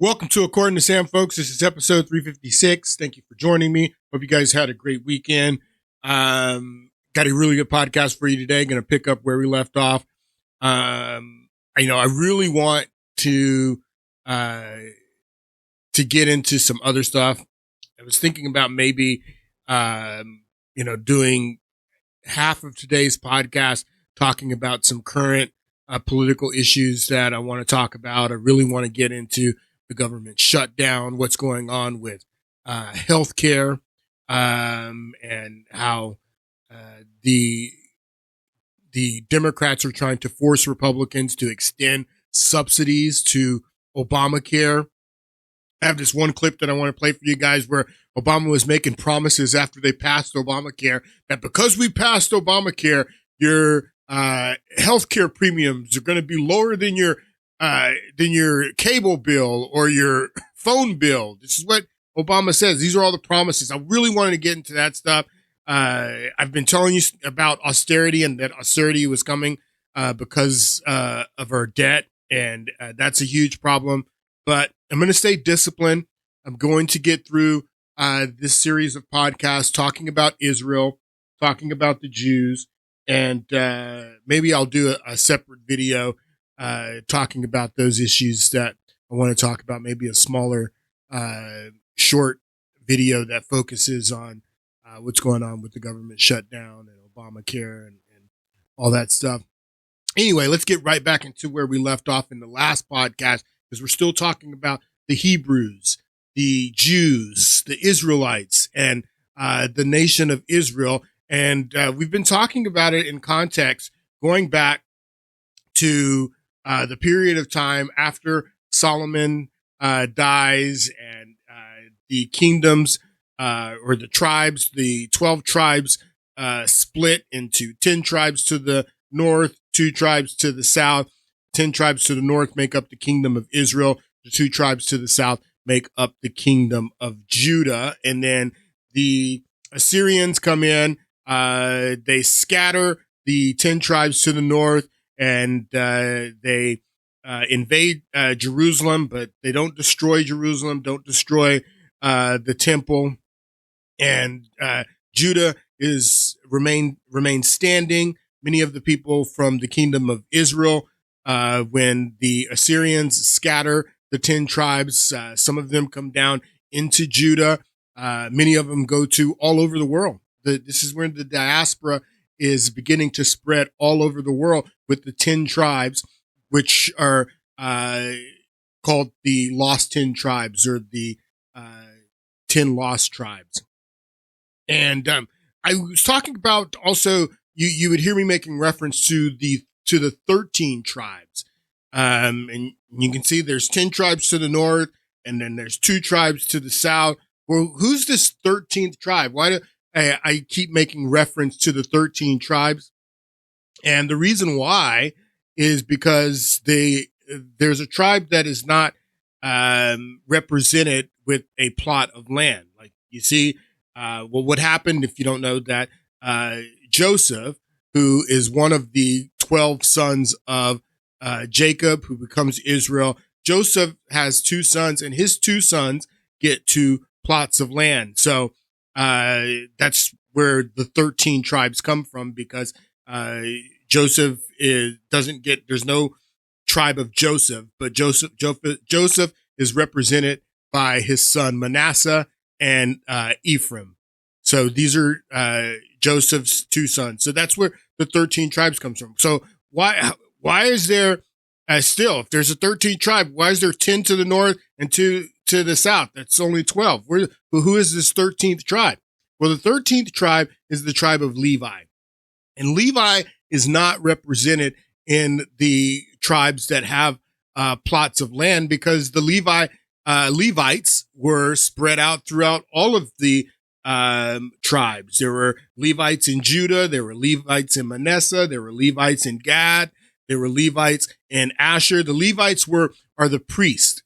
Welcome to According to Sam, folks. This is episode 356. Thank you for joining me. Hope you guys had a great weekend. Got a really good podcast for you today. Going to pick up where we left off. I really want to get into some other stuff. I was thinking about maybe, doing half of today's podcast talking about some current political issues that I want to talk about. I really want to get into the government shutdown, what's going on with healthcare, and how the Democrats are trying to force Republicans to extend subsidies to Obamacare. I have this one clip that I want to play for you guys where Obama was making promises after they passed Obamacare that because we passed Obamacare, your healthcare premiums are going to be lower than your cable bill or your phone bill. This is what Obama says. These are all the promises. I really wanted to get into that stuff. I've been telling you about austerity and that austerity was coming because of our debt, and that's a huge problem. But I'm going to stay disciplined. I'm going to get through this series of podcasts talking about Israel, talking about the Jews, and maybe I'll do a separate video talking about those issues that I want to talk about, maybe a smaller, short video that focuses on what's going on with the government shutdown and Obamacare and all that stuff. Anyway, let's get right back into where we left off in the last podcast, because we're still talking about the Hebrews, the Jews, the Israelites, and the nation of Israel. And we've been talking about it in context going back to the period of time after Solomon dies, and the kingdoms or the tribes, the 12 tribes split into 10 tribes to the north, 2 tribes to the south. 10 tribes to the north make up the kingdom of Israel. The 2 tribes to the south make up the kingdom of Judah. And then the Assyrians come in, they scatter the 10 tribes to the north, and they invade Jerusalem, but they don't destroy Jerusalem, don't destroy the temple. And Judah remains standing. Many of the people from the kingdom of Israel, when the Assyrians scatter the 10 tribes, some of them come down into Judah. Many of them go to all over the world. This is where the diaspora is beginning to spread all over the world, with the 10 tribes, which are called the Lost 10 Tribes, or the 10 Lost Tribes. And I was talking about also, you would hear me making reference to the 13 tribes. And you can see there's 10 tribes to the north, and then there's 2 tribes to the south. Well, who's this 13th tribe? Why do I keep making reference to the 13 tribes? And the reason why is because there's a tribe that is not represented with a plot of land. Like, you see, what happened, if you don't know that, Joseph, who is one of the 12 sons of Jacob, who becomes Israel, Joseph has 2 sons, and his 2 sons get 2 plots of land. So that's where the 13 tribes come from, because Joseph there's no tribe of Joseph, but Joseph is represented by his son Manasseh and Ephraim. So these are Joseph's 2 sons. So that's where the 13 tribes comes from. So why is there still, if there's a 13th tribe, why is there 10 to the north and 2 to the south? That's only 12. Who is this 13th tribe? Well, the 13th tribe is the tribe of Levi. And Levi is not represented in the tribes that have plots of land, because the Levites were spread out throughout all of the tribes. There were Levites in Judah. There were Levites in Manasseh. There were Levites in Gad. There were Levites in Asher. The Levites are the priests.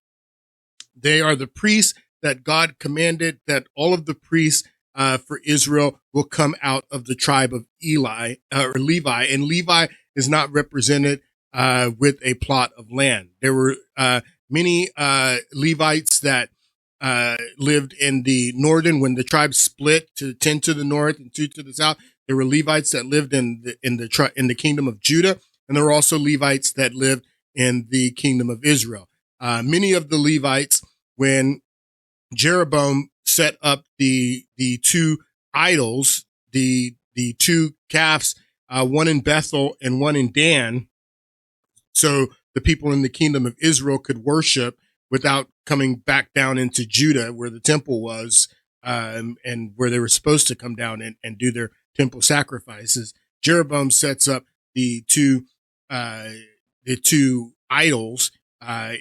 They are the priests that God commanded that all of the priests for Israel will come out of the tribe of Levi, and Levi is not represented with a plot of land. There were many Levites that lived in the northern, when the tribes split to 10 to the north and 2 to the south. There were Levites that lived in the kingdom of Judah, and there were also Levites that lived in the kingdom of Israel. Many of the Levites, when Jeroboam set up the two idols, the two calves, one in Bethel and one in Dan, so the people in the kingdom of Israel could worship without coming back down into Judah, where the temple was, and where they were supposed to come down and do their temple sacrifices. Jeroboam sets up the two idols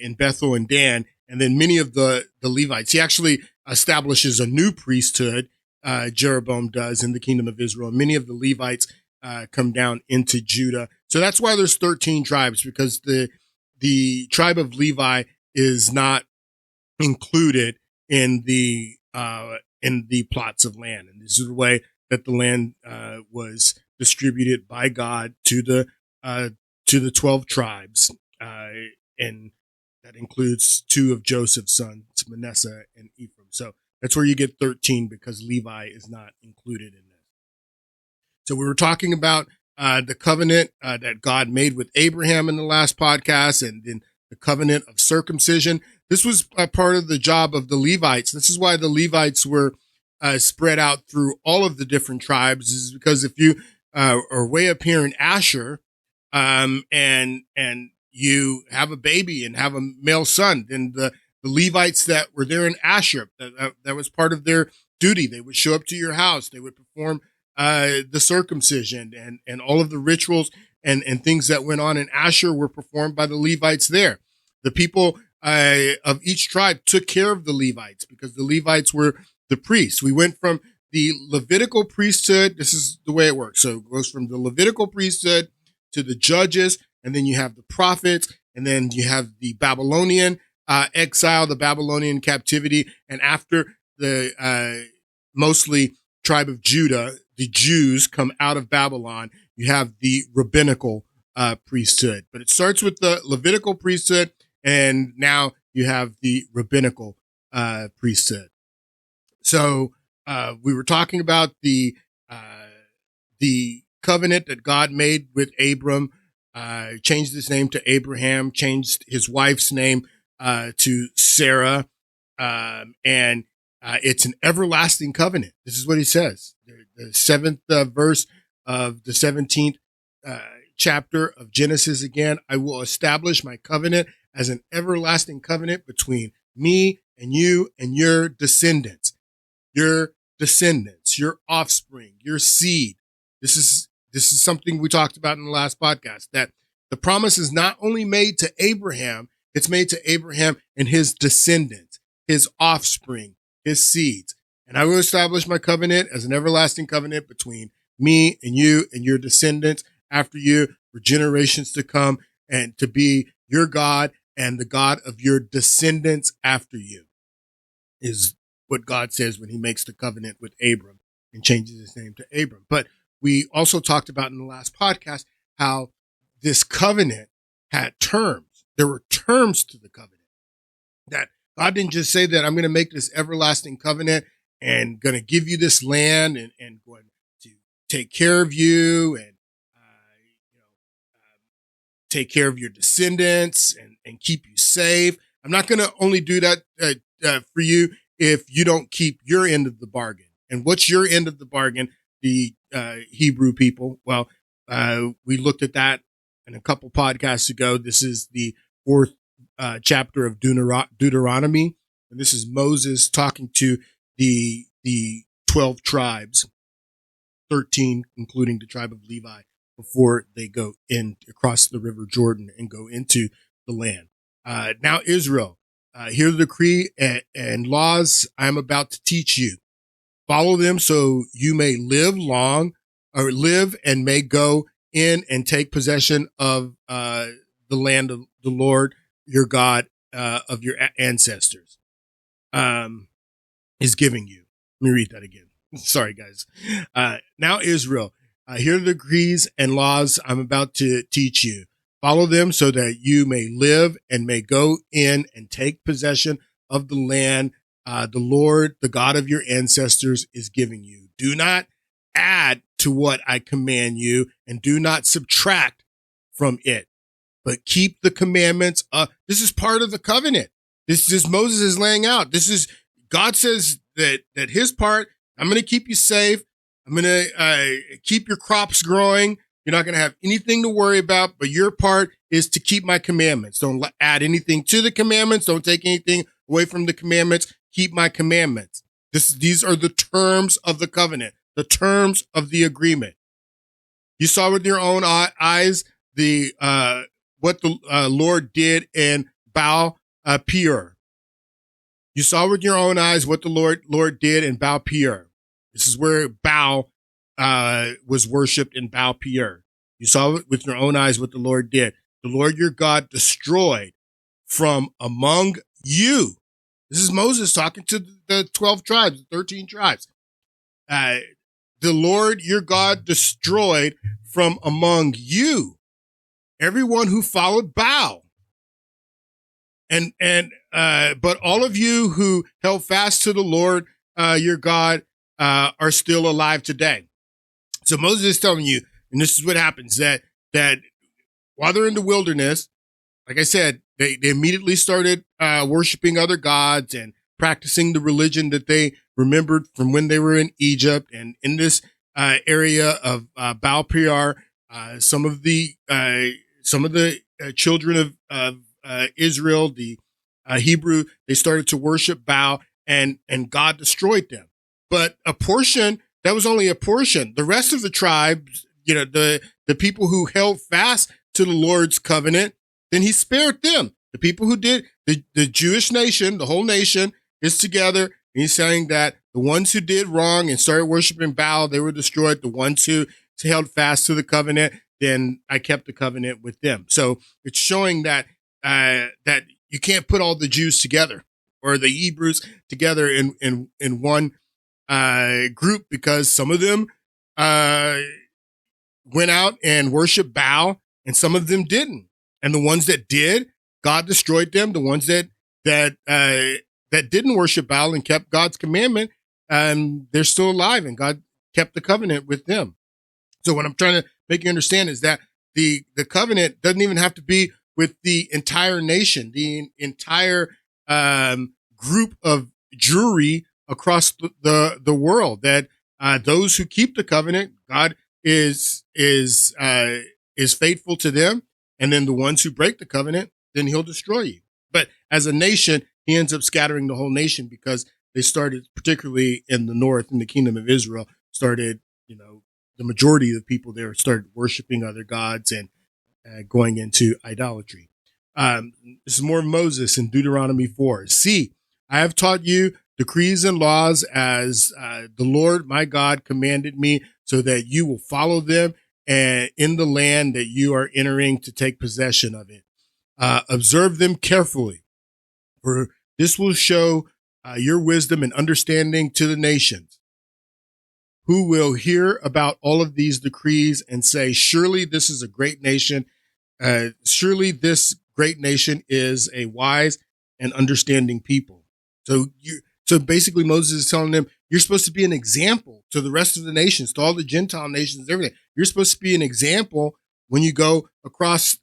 in Bethel and Dan, and then many of the Levites. He actually establishes a new priesthood. Jeroboam does in the kingdom of Israel. Many of the Levites come down into Judah. So that's why there's 13 tribes, because the tribe of Levi is not included in the plots of land. And this is the way that the land was distributed by God to the 12 tribes, and that includes 2 of Joseph's sons, Manasseh and Ephraim. So that's where you get 13, because Levi is not included in this. So we were talking about the covenant that God made with Abraham in the last podcast, and then the covenant of circumcision. This was a part of the job of the Levites. This is why the Levites were spread out through all of the different tribes, is because if you are way up here in Asher, and you have a baby and have a male son, then the Levites that were there in Asher, that was part of their duty. They would show up to your house. They would perform the circumcision, and all of the rituals and things that went on in Asher were performed by the Levites there. The people of each tribe took care of the Levites, because the Levites were the priests. We went from the Levitical priesthood. This is the way it works. So it goes from the Levitical priesthood to the judges, and then you have the prophets, and then you have the Babylonian exile, the Babylonian captivity, and after the mostly tribe of Judah, the Jews come out of Babylon, you have the rabbinical priesthood. But it starts with the Levitical priesthood, and now you have the rabbinical priesthood. So we were talking about the covenant that God made with Abram, changed his name to Abraham, changed his wife's name to Sarah, and it's an everlasting covenant. This is what he says. The 7th verse of the 17th chapter of Genesis again, I will establish my covenant as an everlasting covenant between me and you and your descendants, your offspring, your seed. This is something we talked about in the last podcast, that the promise is not only made to Abraham, it's made to Abraham and his descendants, his offspring, his seeds. And I will establish my covenant as an everlasting covenant between me and you and your descendants after you for generations to come, and to be your God and the God of your descendants after you, is what God says when he makes the covenant with Abram and changes his name to Abram. But we also talked about in the last podcast how this covenant had terms. There were terms to the covenant, that God didn't just say that I'm going to make this everlasting covenant and going to give you this land and going to take care of you and take care of your descendants and keep you safe. I'm not going to only do that for you if you don't keep your end of the bargain. And what's your end of the bargain? The Hebrew people. Well, we looked at that in a couple podcasts ago. This is the 4th chapter of Deuteronomy, and this is Moses talking to the 12 tribes, 13 including the tribe of Levi, before they go in across the river Jordan and go into the land. Now Israel, hear the decree and laws I am about to teach you. Follow them so you may live and may go in and take possession of the land of the Lord your God of your ancestors is giving you. Let me read that again. Sorry, guys. Now Israel, hear the decrees and laws I'm about to teach you. Follow them so that you may live and may go in and take possession of the land the Lord, the God of your ancestors, is giving you. Do not add to what I command you, and do not subtract from it, but keep the commandments. This is part of the covenant. This is Moses is laying out. This is God says that his part. I'm going to keep you safe. I'm going to keep your crops growing. You're not going to have anything to worry about, but your part is to keep my commandments. Don't add anything to the commandments. Don't take anything away from the commandments. Keep my commandments. These are the terms of the covenant, the terms of the agreement. You saw with your own eyes what the Lord did in Baal Peor. You saw with your own eyes what the Lord did in Baal Peor. This is where Baal was worshipped in Baal Peor. You saw with your own eyes what the Lord did. The Lord your God destroyed from among you. This is Moses talking to the 12 tribes, the 13 tribes. The Lord your God destroyed from among you everyone who followed Baal. But all of you who held fast to the Lord your God are still alive today. So Moses is telling you, and this is what happens, that while they're in the wilderness, like I said, they immediately started worshiping other gods and practicing the religion that they remembered from when they were in Egypt. And in this area of Baal Peor, some of the children of Israel, the Hebrew, they started to worship Baal, and God destroyed them. But a portion, that was only a portion. The rest of the tribes, the people who held fast to the Lord's covenant, then he spared them. The people who did, the Jewish nation, the whole nation is together. And he's saying that the ones who did wrong and started worshiping Baal, they were destroyed. The ones who held fast to the covenant, then I kept the covenant with them. So it's showing that you can't put all the Jews together or the Hebrews together in one group, because some of them went out and worshiped Baal and some of them didn't. And the ones that did, God destroyed them. The ones that didn't worship Baal and kept God's commandment, they're still alive, and God kept the covenant with them. So what I'm trying to make you understand is that the covenant doesn't even have to be with the entire nation, the entire group of Jewry across the world. That those who keep the covenant, God is faithful to them, and then the ones who break the covenant, then he'll destroy you. But as a nation, he ends up scattering the whole nation, because they started, particularly in the north, in the kingdom of Israel, started, the majority of the people there started worshiping other gods and going into idolatry. This is more of Moses in Deuteronomy 4. See, I have taught you decrees and laws as the Lord my God commanded me, so that you will follow them and in the land that you are entering to take possession of it. Observe them carefully, for this will show your wisdom and understanding to the nations, who will hear about all of these decrees and say, surely this is a great nation. Surely this great nation is a wise and understanding people. So basically Moses is telling them, you're supposed to be an example to the rest of the nations, to all the Gentile nations, everything. You're supposed to be an example when you go across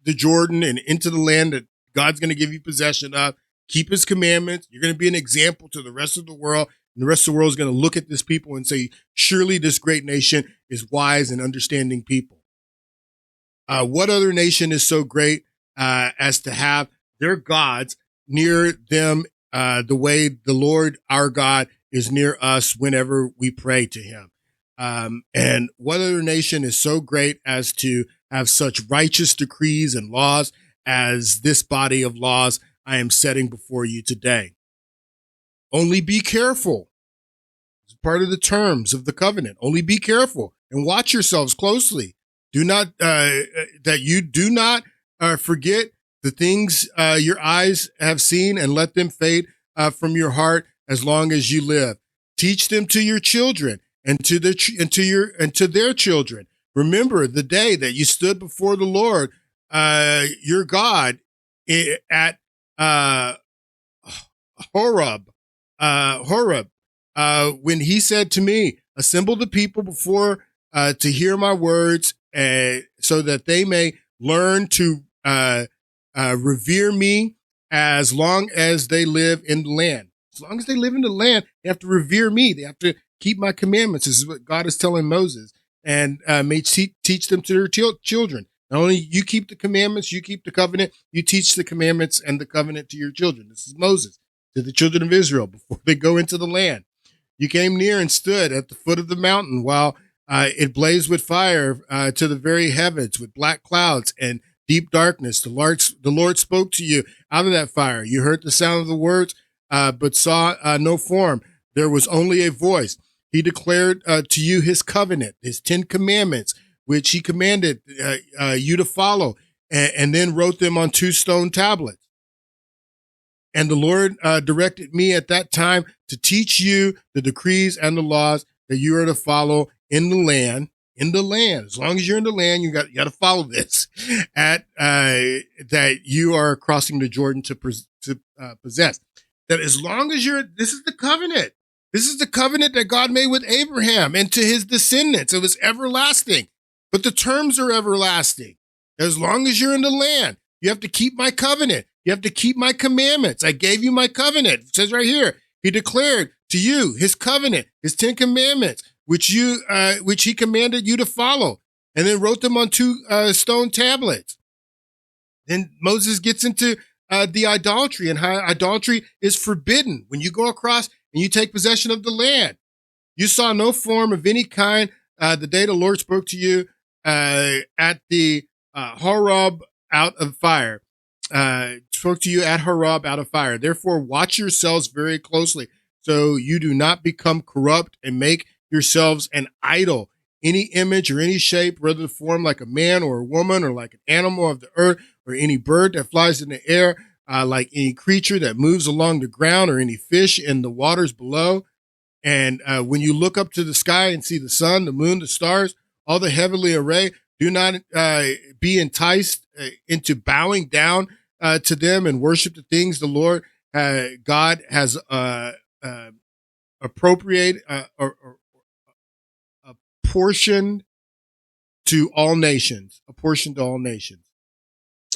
the Jordan and into the land that God's going to give you possession of. Keep his commandments. You're going to be an example to the rest of the world. And the rest of the world is going to look at this people and say, surely this great nation is wise and understanding people. What other nation is so great as to have their gods near them the way the Lord our God is near us whenever we pray to him? And what other nation is so great as to have such righteous decrees and laws as this body of laws I am setting before you today? Only be careful. It's part of the terms of the covenant. Only be careful and watch yourselves closely. Do not, that you do not forget the things your eyes have seen, and let them fade from your heart as long as you live. Teach them to your children and to their children. Remember the day that you stood before the Lord your God at Horeb, when he said to me, assemble the people before to hear my words, so that they may learn to revere me as long as they live in the land. As long as they live in the land, they have to revere me. They have to keep my commandments. This is what God is telling Moses, and may teach them to their children. Not only you keep the commandments, you keep the covenant, you teach the commandments and the covenant to your children. This is Moses to the children of Israel before they go into the land. You came near and stood at the foot of the mountain while it blazed with fire to the very heavens with black clouds and deep darkness. The Lord spoke to you out of that fire. You heard the sound of the words, but saw no form. There was only a voice. He declared to you his covenant, his 10 commandments, which he commanded you to follow, and then wrote them on 2 stone tablets. And the Lord directed me at that time to teach you the decrees and the laws that you are to follow in the land. In the land, as long as you're in the land, you got to follow this. That you are crossing the Jordan to possess. That as long as this is the covenant. This is the covenant that God made with Abraham and to his descendants. It was everlasting, but the terms are everlasting. As long as you're in the land, you have to keep my covenant. You have to keep my commandments. I gave you my covenant. It says right here, he declared to you his covenant, his 10 commandments, which he commanded you to follow, and then wrote them on 2 stone tablets. Then Moses gets into the idolatry and how idolatry is forbidden. When you go across and you take possession of the land, you saw no form of any kind the day the Lord spoke to you at the Horeb out of fire. Spoke to you at Horeb out of fire. Therefore, watch yourselves very closely, so you do not become corrupt and make yourselves an idol, any image or any shape, whether the form like a man or a woman, or like an animal of the earth, or any bird that flies in the air, like any creature that moves along the ground, or any fish in the waters below. And when you look up to the sky and see the sun, the moon, the stars, all the heavenly array, do not be enticed into bowing down to them and worship the things the Lord God has appropriated or apportioned to all nations,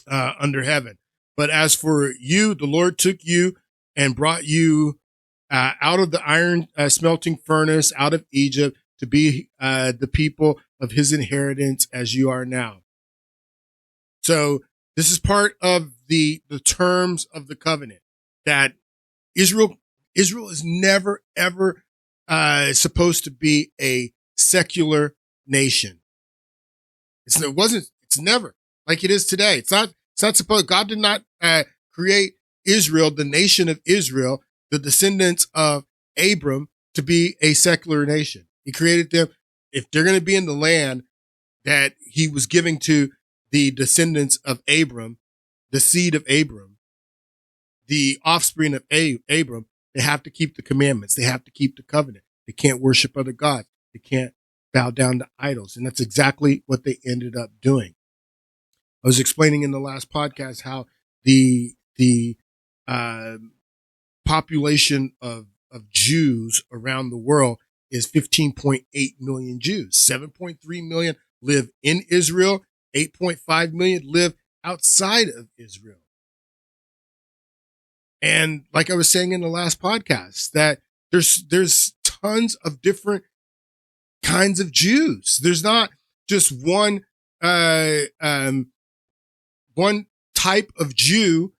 under heaven. But as for you, the Lord took you and brought you out of the iron smelting furnace, out of Egypt, to be the people of his inheritance as you are now. So this is part of the terms of the covenant, that Israel is never, ever supposed to be a secular nation. It's never like it is today. It's not supposed, God did not create Israel, the nation of Israel, the descendants of Abram, to be a secular nation. He created them, if they're going to be in the land that he was giving to the descendants of Abram, the seed of Abram, the offspring of Abram, they have to keep the commandments. They have to keep the covenant. They can't worship other gods. They can't bow down to idols. And that's exactly what they ended up doing. I was explaining in the last podcast how the population of Jews around the world is 15.8 million Jews. 7.3 million live in Israel. 8.5 million live outside of Israel. And like I was saying in the last podcast, that there's tons of different kinds of Jews. There's not just one type of Jew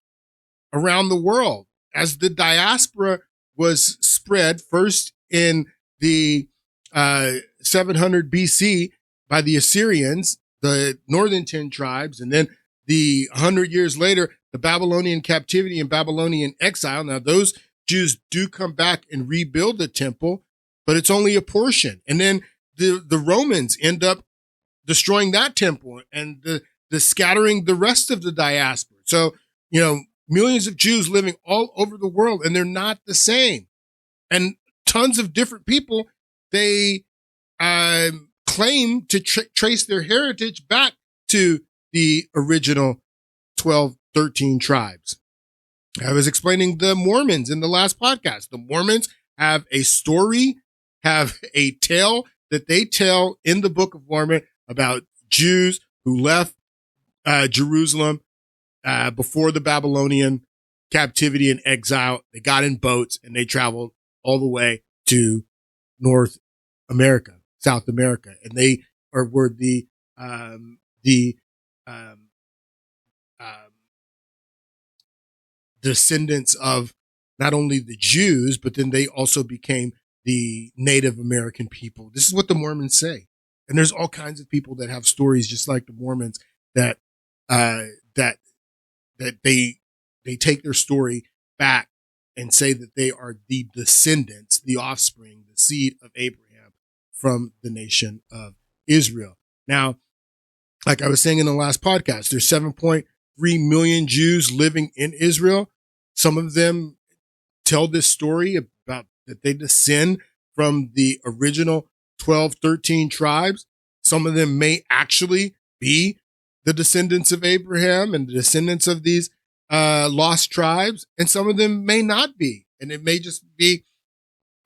around the world. As the diaspora was spread first in the 700 BC by the Assyrians, the northern 10 tribes, and then the 100 years later, the Babylonian captivity and Babylonian exile. Now, those Jews do come back and rebuild the temple, but it's only a portion. And then the Romans end up destroying that temple and the scattering the rest of the diaspora. So, millions of Jews living all over the world, and they're not the same. And tons of different people, they claim to trace their heritage back to the original 12, 13 tribes. I was explaining the Mormons in the last podcast. The Mormons have a story, have a tale that they tell in the Book of Mormon about Jews who left Jerusalem before the Babylonian captivity and exile. They got in boats and they traveled all the way to North America, South America, and they were the descendants of not only the Jews, but then they also became the Native American people. This is what the Mormons say. And there's all kinds of people that have stories just like the Mormons that they take their story back and say that they are the descendants, the offspring, the seed of Abraham from the nation of Israel. Now, like I was saying in the last podcast, there's 7.3 million Jews living in Israel. Some of them tell this story about that they descend from the original 12, 13 tribes. Some of them may actually be the descendants of Abraham and the descendants of these lost tribes, and some of them may not be. And it may just be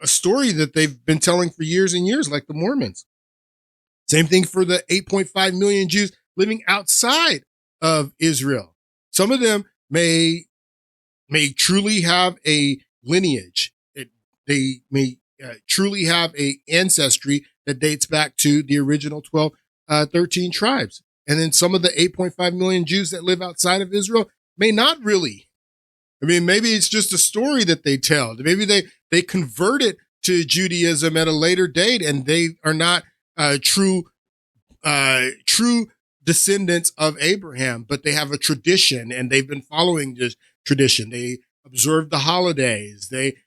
a story that they've been telling for years and years, like the Mormons. Same thing for the 8.5 million Jews living outside of Israel. Some of them may truly have a lineage. They may truly have a ancestry that dates back to the original 12, 13 tribes. And then some of the 8.5 million Jews that live outside of Israel may not really. I mean, maybe it's just a story that they tell. Maybe they converted to Judaism at a later date and they are not true descendants of Abraham, but they have a tradition and they've been following this tradition. They observe the holidays. They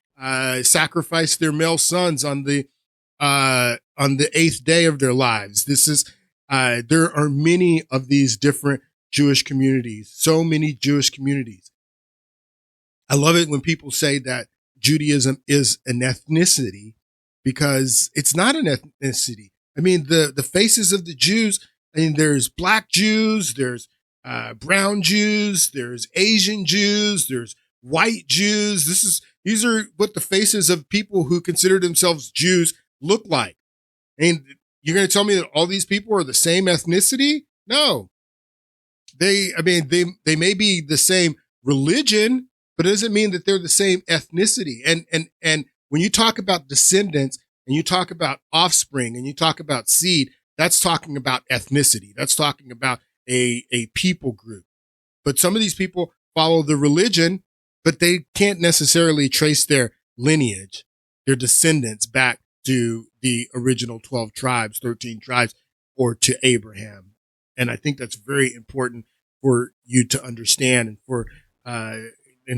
sacrifice their male sons on the 8th day of their lives. There are many of these different Jewish communities, so many Jewish communities. I love it when people say that Judaism is an ethnicity because it's not an ethnicity. I mean, the faces of the Jews, I mean, there's black Jews, there's brown Jews, there's Asian Jews, there's white Jews. These are what the faces of people who consider themselves Jews look like. And you're going to tell me that all these people are the same ethnicity? No. They may be the same religion, but it doesn't mean that they're the same ethnicity. And when you talk about descendants and you talk about offspring and you talk about seed, that's talking about ethnicity. That's talking about a people group. But some of these people follow the religion, but they can't necessarily trace their lineage, their descendants back to the original 12 tribes, 13 tribes, or to Abraham. And I think that's very important for you to understand and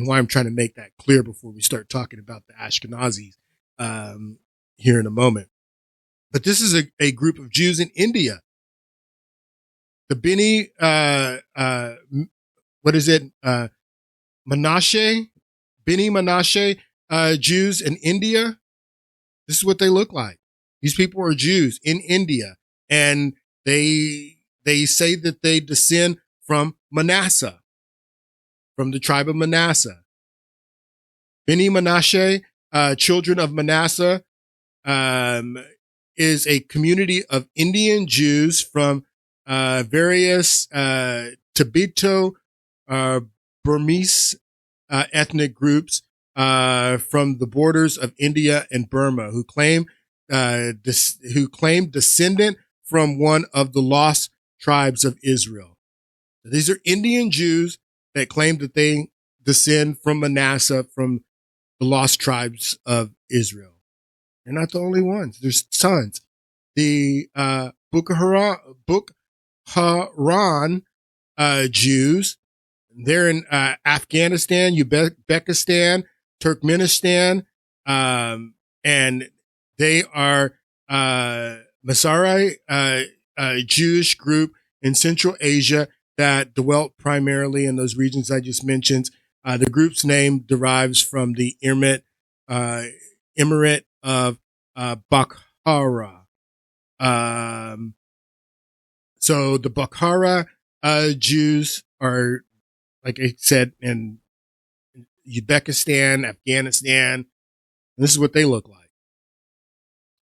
why I'm trying to make that clear before we start talking about the Ashkenazis here in a moment. But this is a group of Jews in India. The Bnei Menashe Jews in India. This is what they look like. These people are Jews in India, and they say that they descend from Manasseh, from the tribe of Manasseh. Bnei Menashe, children of Manasseh, is a community of Indian Jews from various Tibeto Burmese ethnic groups from the borders of India and Burma who claim descendant from one of the lost tribes of Israel. These are Indian Jews that claim that they descend from Manasseh, from the lost tribes of Israel. They're not the only ones. There's tons. The Bukharian Jews, they're in Afghanistan, Uzbekistan, Turkmenistan, and they are Masarai Jewish group in Central Asia that dwelt primarily in those regions I just mentioned. The group's name derives from the emirate of Bukhara. So the Bukhara Jews are, like I said, in Uzbekistan, Afghanistan. This is what they look like.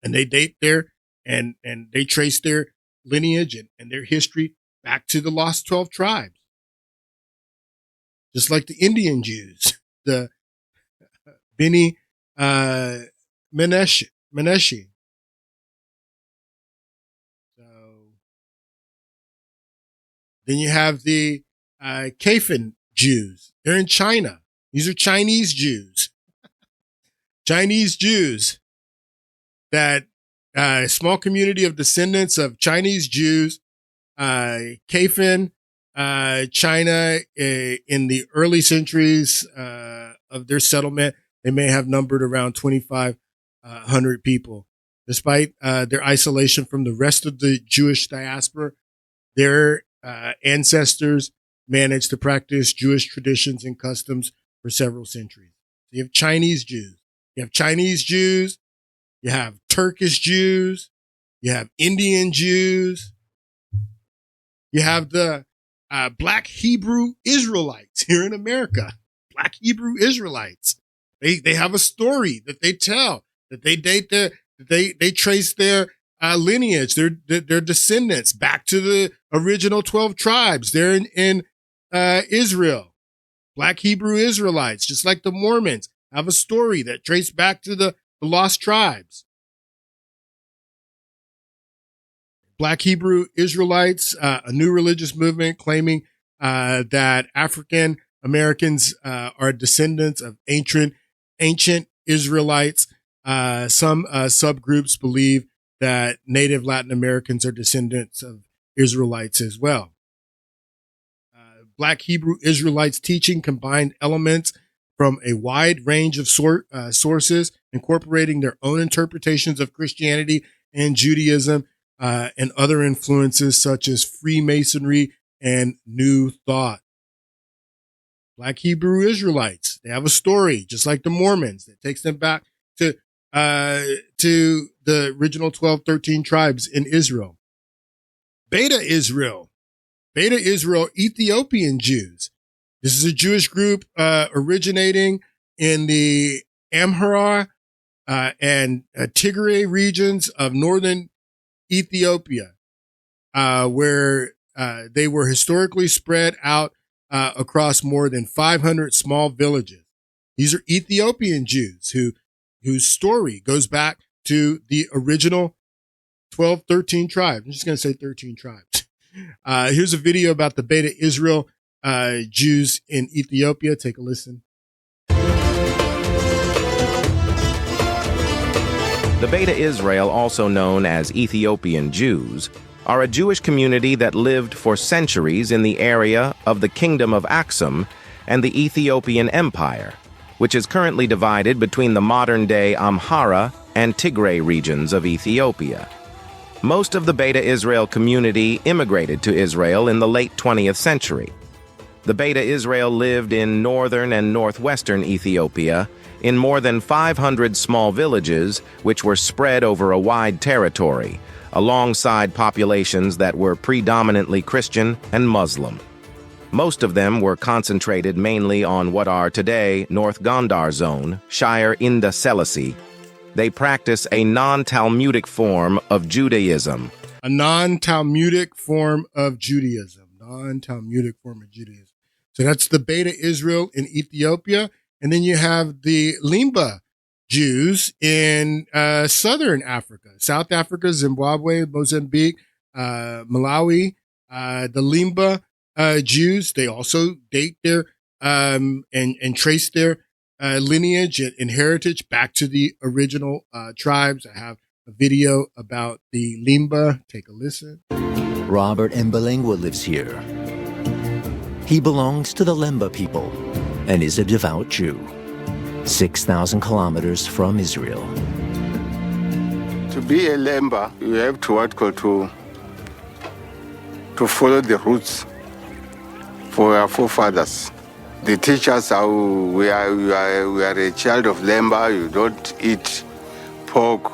And they date their, and they trace their lineage and their history back to the lost 12 tribes. Just like the Indian Jews, the Bnei Menashe. So then you have the Kaifeng Jews. They're in China. These are Chinese Jews. Chinese Jews, that small community of descendants of Chinese Jews, Kaifeng, China, in the early centuries of their settlement, they may have numbered around 2,500 people. Despite their isolation from the rest of the Jewish diaspora, their ancestors managed to practice Jewish traditions and customs for several centuries. So you have Chinese Jews. You have Chinese Jews. You have Turkish Jews. You have Indian Jews. You have the Black Hebrew Israelites here in America. Black Hebrew Israelites. They have a story that they tell, that they date they trace their lineage, their descendants back to the original 12 tribes. They're in Israel. Black Hebrew Israelites, just like the Mormons, have a story that trace back to the lost tribes. Black Hebrew Israelites, a new religious movement claiming that African Americans are descendants of ancient Israelites. Some subgroups believe that Native Latin Americans are descendants of Israelites as well. Black Hebrew Israelites teaching combined elements from a wide range of sources, incorporating their own interpretations of Christianity and Judaism, and other influences such as Freemasonry and New Thought. Black Hebrew Israelites, they have a story, just like the Mormons, that takes them back to the original 12, 13 tribes in Israel. Beta Israel, Ethiopian Jews. This is a Jewish group originating in the Amhara and Tigray regions of northern Ethiopia, where they were historically spread out across more than 500 small villages. These are Ethiopian Jews whose story goes back to the original 12, 13 tribes. I'm just going to say 13 tribes. Here's a video about the Beta Israel Jews in Ethiopia. Take a listen. The Beta Israel, also known as Ethiopian Jews, are a Jewish community that lived for centuries in the area of the Kingdom of Aksum and the Ethiopian Empire, which is currently divided between the modern-day Amhara and Tigray regions of Ethiopia. Most of the Beta Israel community immigrated to Israel in the late 20th century. The Beta Israel lived in northern and northwestern Ethiopia in more than 500 small villages, which were spread over a wide territory, alongside populations that were predominantly Christian and Muslim. Most of them were concentrated mainly on what are today North Gondar Zone, Shire Inda Selassie. They practice a non-Talmudic form of Judaism. A non-Talmudic form of Judaism. Non-Talmudic form of Judaism. So that's the Beta Israel in Ethiopia. And then you have the Lemba Jews in southern Africa, South Africa, Zimbabwe, Mozambique, Malawi. The Lemba Jews, they also date their and trace their lineage and heritage back to the original tribes. I have a video about the Lemba. Take a listen. Robert Mbalengwa lives here. He belongs to the Lemba people and is a devout Jew, 6,000 kilometers from Israel. To be a Lemba, you have to follow the roots for our forefathers. They teach us how we are a child of Lemba. You don't eat pork.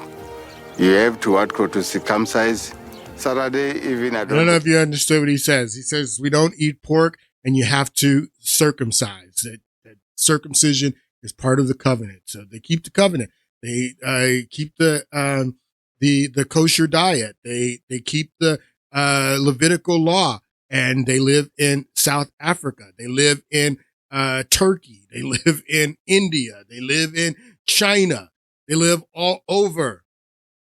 You have to circumcise Saturday even I don't know if you understood what he says. He says we don't eat pork and you have to circumcise. That circumcision is part of the covenant. So they keep the covenant. They keep the kosher diet. They keep the Levitical law, and they live in South Africa. They live in Turkey. They live in India. They live in China. They live all over,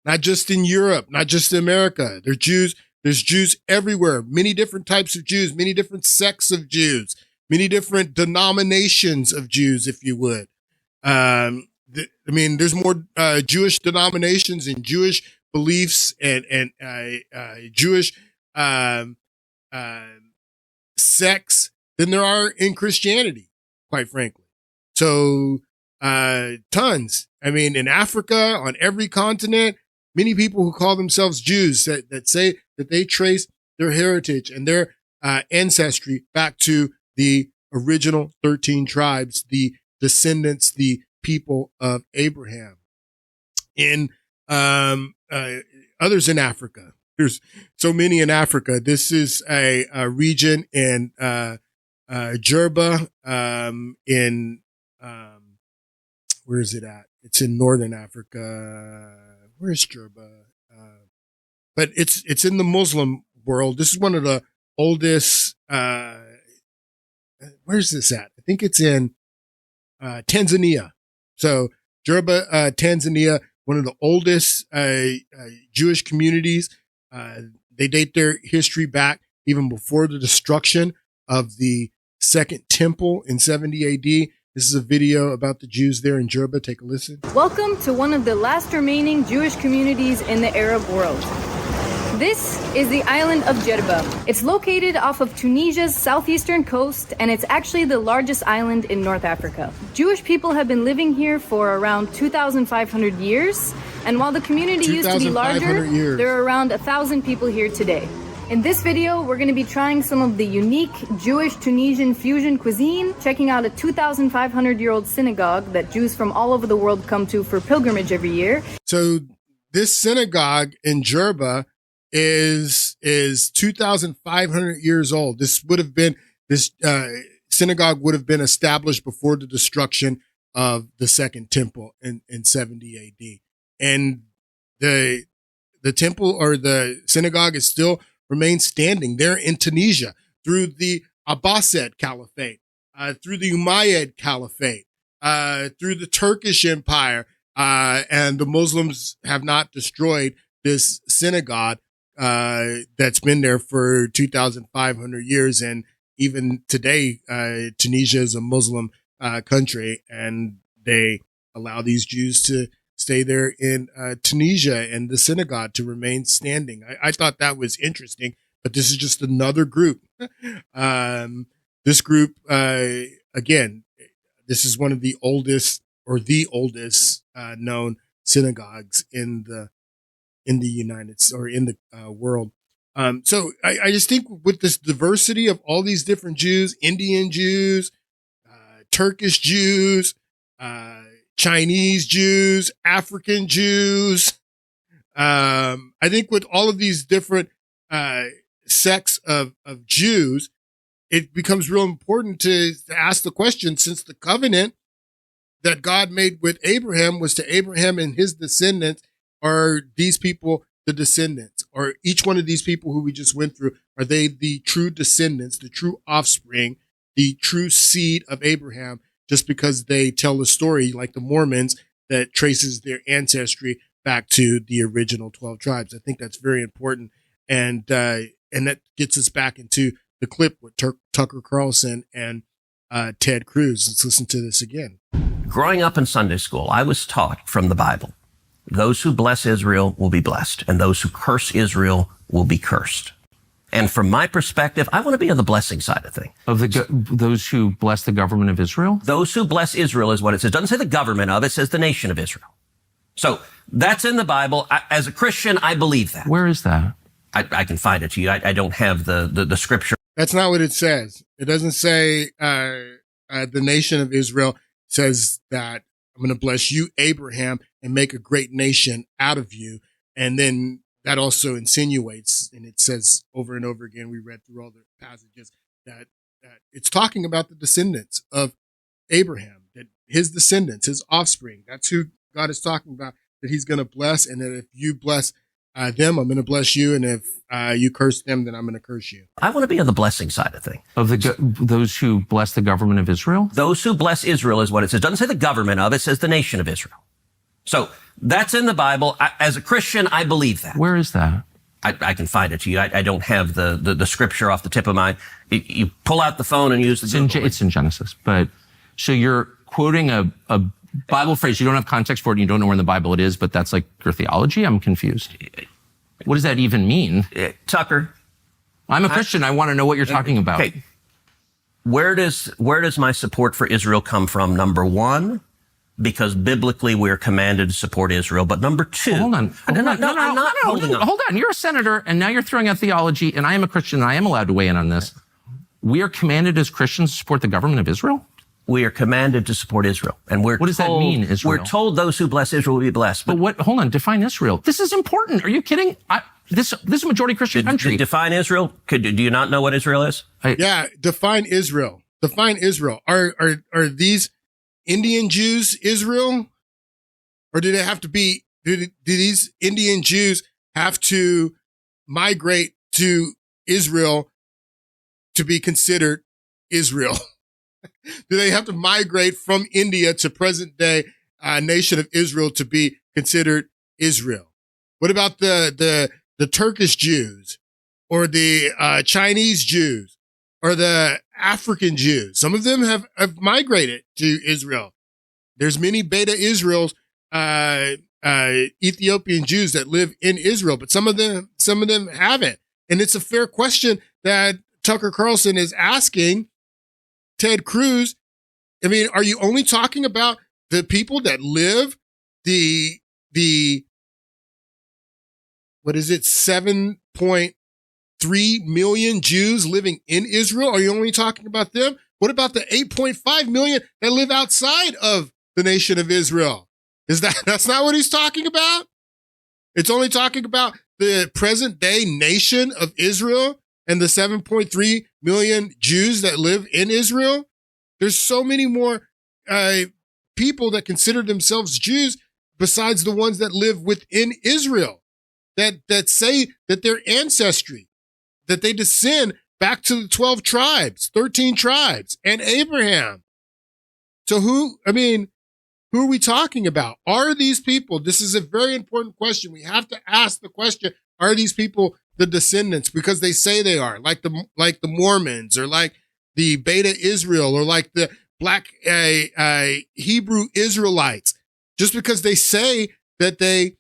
not just in Europe, not just in America. There's Jews everywhere, many different types of Jews, many different sects of Jews, many different denominations of Jews, if you would. There's more Jewish denominations and Jewish beliefs and Jewish sects than there are in Christianity, quite frankly. So tons. In Africa, on every continent, many people who call themselves Jews that say that they trace their heritage and their ancestry back to the original 13 tribes, the descendants, the people of Abraham. In others in Africa, there's so many in Africa. This is a region in Jewry, where is it at? It's in northern Africa. Where's Jewry? But it's in the Muslim world. This is one of the oldest. Where's this at? I think it's in Tanzania. So Jewry, Tanzania, one of the oldest Jewish communities. They date their history back even before the destruction of the Second Temple in 70 AD. This is a video about the Jews there in Jewry. Take a listen. Welcome to one of the last remaining Jewish communities in the Arab world. This is the island of Jewry. It's located off of Tunisia's southeastern coast, and it's actually the largest island in North Africa. Jewish people have been living here for around 2,500 years, and while the community used to be larger, there are around 1,000 people here today. In this video, we're going to be trying some of the unique Jewish-Tunisian fusion cuisine, checking out a 2,500-year-old synagogue that Jews from all over the world come to for pilgrimage every year. So this synagogue in Jewry is 2,500 years old. This synagogue would have been established before the destruction of the Second Temple in 70 AD. And the temple or the synagogue is still remains standing there in Tunisia through the Abbasid Caliphate, through the Umayyad Caliphate, through the Turkish Empire, and the Muslims have not destroyed this synagogue that's been there for 2,500 years. And even today, Tunisia is a Muslim country, and they allow these Jews to stay there in Tunisia and the synagogue to remain standing. I thought that was interesting, but this is just another group. This group, again, this is one of the oldest or the oldest known synagogues in the United States or in the world. So I just think with this diversity of all these different Jews, Indian Jews, Turkish Jews, Chinese Jews, African Jews. I think with all of these different sects of Jews, it becomes real important to ask the question, since the covenant that God made with Abraham was to Abraham and his descendants, are these people the descendants? Or each one of these people who we just went through, are they the true descendants, the true offspring, the true seed of Abraham, just because they tell a story like the Mormons that traces their ancestry back to the original 12 tribes? I think that's very important. And that gets us back into the clip with Tucker Carlson and Ted Cruz. Let's listen to this again. Growing up in Sunday school, I was taught from the Bible, those who bless Israel will be blessed, and those who curse Israel will be cursed. And from my perspective, I want to be on the blessing side of things. Of those who bless the government of Israel? Those who bless Israel is what it says. It doesn't say the government of, it says the nation of Israel. So that's in the Bible. As a Christian, I believe that. Where is that? I can find it to you. I don't have the scripture. That's not what it says. It doesn't say the nation of Israel. It says that I'm going to bless you, Abraham, and make a great nation out of you. And then that also insinuates, and it says over and over again, we read through all the passages, that it's talking about the descendants of Abraham, that his descendants, his offspring, that's who God is talking about, that he's going to bless, and that if you bless them, I'm going to bless you, and if you curse them, then I'm going to curse you. I want to be on the blessing side of things. Of those who bless the government of Israel? Those who bless Israel is what it says. It doesn't say the government of, it says the nation of Israel. So that's in the Bible. As a Christian, I believe that. Where is that? I can find it to you. I don't have the scripture off the tip of my. You pull out the phone and use the Google. It's in Genesis. But so you're quoting a Bible phrase. You don't have context for it. And you don't know where in the Bible it is, but that's like your theology. I'm confused. What does that even mean? Tucker. I'm a Christian. I want to know what you're talking about. Okay. Where does my support for Israel come from? Number one, because biblically we're commanded to support Israel. But number two, hold on. I'm not holding on. Hold on. You're a senator, and now you're throwing out theology, and I am a Christian, and I am allowed to weigh in on this. We are commanded as Christians to support the government of Israel? We are commanded to support Israel. And what does that mean, Israel? We're told those who bless Israel will be blessed. But what, hold on, define Israel. This is important. Are you kidding? This is a majority Christian country. Define Israel? Do you not know what Israel is? Yeah, define Israel. Define Israel. Are these Indian Jews Israel? Or do they have to be, do these Indian Jews have to migrate to Israel to be considered Israel? Do they have to migrate from India to present day nation of Israel to be considered Israel? What about the Turkish Jews or the Chinese Jews or the African Jews? Some of them have migrated to Israel. There's many Beta Israels, Ethiopian Jews that live in Israel, but some of them haven't. And it's a fair question that Tucker Carlson is asking Ted Cruz. I mean, are you only talking about the people that live the what is it, 7.3 million Jews living in Israel? Are you only talking about them? What about the 8.5 million that live outside of the nation of Israel? That's not what he's talking about? It's only talking about the present day nation of Israel and the 7.3 million Jews that live in Israel. There's so many more people that consider themselves Jews besides the ones that live within Israel, that say that their ancestry, that they descend back to the 12 tribes, 13 tribes, and Abraham. So who are we talking about? Are these people, this is a very important question. We have to ask the question, are these people the descendants? Because they say they are, like the Mormons, or like the Beta Israel, or like the Black Hebrew Israelites. Just because they say that they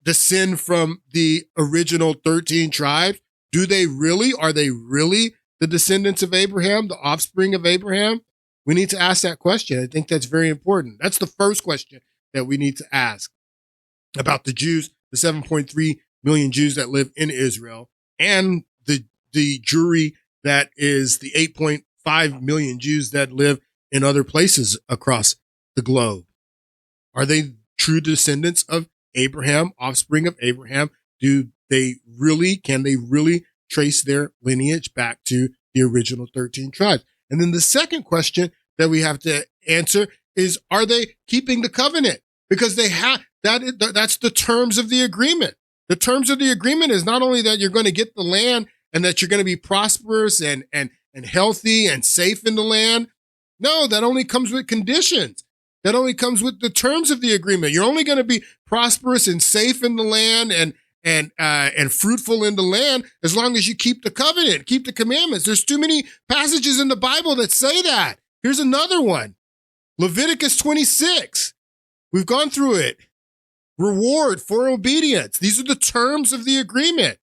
descend from the original 13 tribes, are they really the descendants of Abraham, the offspring of Abraham? We need to ask that question. I think that's very important. That's the first question that we need to ask about the Jews, the 7.3 million Jews that live in Israel, and the Jewry that is the 8.5 million Jews that live in other places across the globe. Are they true descendants of Abraham, offspring of Abraham? Can they really trace their lineage back to the original 13 tribes? And then the second question that we have to answer is, are they keeping the covenant? Because that's the terms of the agreement. The terms of the agreement is not only that you're going to get the land and that you're going to be prosperous and healthy and safe in the land. No, that only comes with conditions. That only comes with the terms of the agreement. You're only going to be prosperous and safe in the land and fruitful in the land as long as you keep the covenant, keep the commandments. There's too many passages in the Bible that say that. Here's another one. Leviticus 26. We've gone through it. Reward for obedience. These are the terms of the agreement.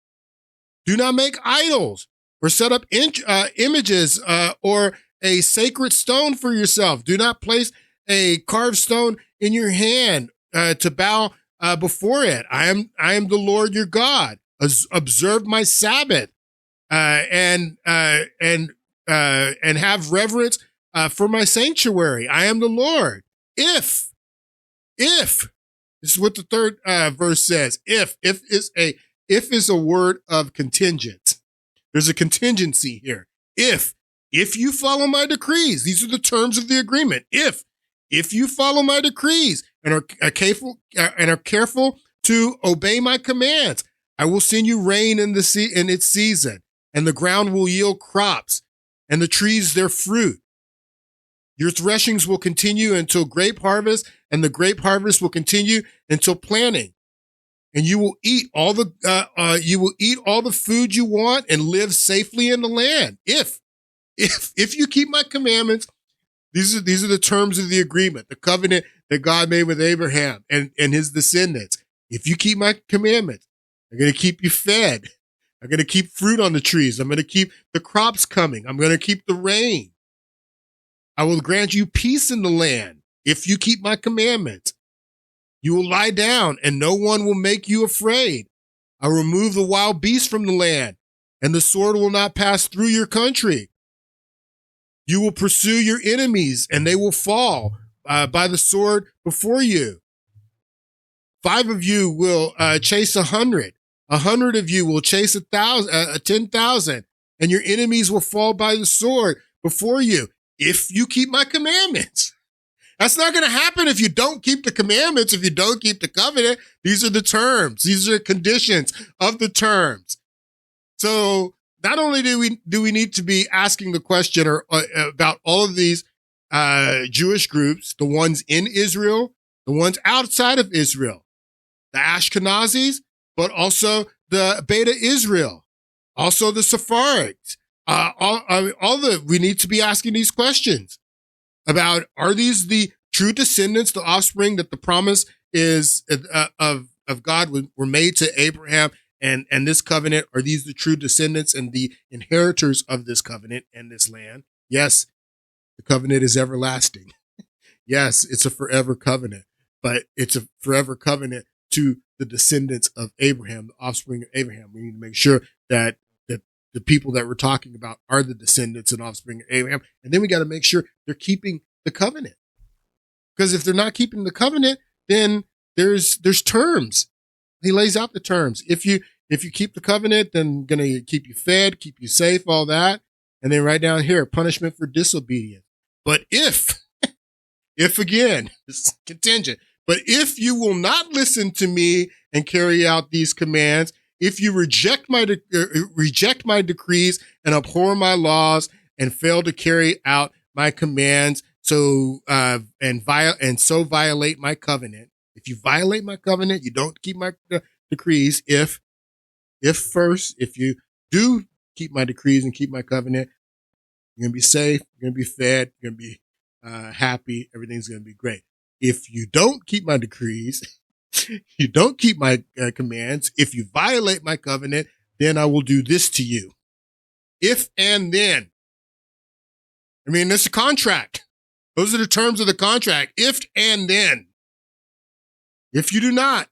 Do not make idols or set up images or a sacred stone for yourself. Do not place a carved stone in your hand to bow before it. I am the Lord your God. Observe my Sabbath and have reverence for my sanctuary. I am the Lord. If This is what the third verse says. If is a word of contingent. There's a contingency here. If you follow my decrees, these are the terms of the agreement. If you follow my decrees and are careful to obey my commands, I will send you rain in its season, and the ground will yield crops, and the trees their fruit. Your threshings will continue until grape harvest, and the grape harvest will continue until planting. And you will eat all the food you want and live safely in the land. If you keep my commandments, these are the terms of the agreement, the covenant that God made with Abraham and his descendants. If you keep my commandments, I'm going to keep you fed. I'm going to keep fruit on the trees. I'm going to keep the crops coming. I'm going to keep the rain. I will grant you peace in the land if you keep my commandments. You will lie down, and no one will make you afraid. I will remove the wild beasts from the land, and the sword will not pass through your country. You will pursue your enemies, and they will fall by the sword before you. 5 of you will chase 100. 100 of you will chase 10,000, and your enemies will fall by the sword before you. If you keep my commandments. That's not going to happen if you don't keep the commandments, if you don't keep the covenant. These are the terms. These are the conditions of the terms. So not only do we need to be asking the question about all of these Jewish groups, the ones in Israel, the ones outside of Israel, the Ashkenazis, but also the Beta Israel, also the Sephardics. We need to be asking these questions about, are these the true descendants, the offspring that the promise is of God were made to Abraham and this covenant? Are these the true descendants and the inheritors of this covenant and this land? Yes, the covenant is everlasting. Yes, it's a forever covenant, but it's a forever covenant to the descendants of Abraham, the offspring of Abraham. We need to make sure that the people that we're talking about are the descendants and offspring of Abraham. And then we got to make sure they're keeping the covenant. Because if they're not keeping the covenant, then there's terms. He lays out the terms. If you keep the covenant, then I'm going to keep you fed, keep you safe, all that. And then right down here, punishment for disobedience. But if again, this is contingent, but if you will not listen to me and carry out these commands, if you reject my decrees and abhor my laws and fail to carry out my commands, so violate my covenant. If you violate my covenant, you don't keep my decrees. If you do keep my decrees and keep my covenant, you're gonna be safe. You're gonna be fed. You're gonna be happy. Everything's gonna be great. If you don't keep my decrees, you don't keep my commands. If you violate my covenant, then I will do this to you. If and then. I mean, it's a contract. Those are the terms of the contract. If and then. If you do not,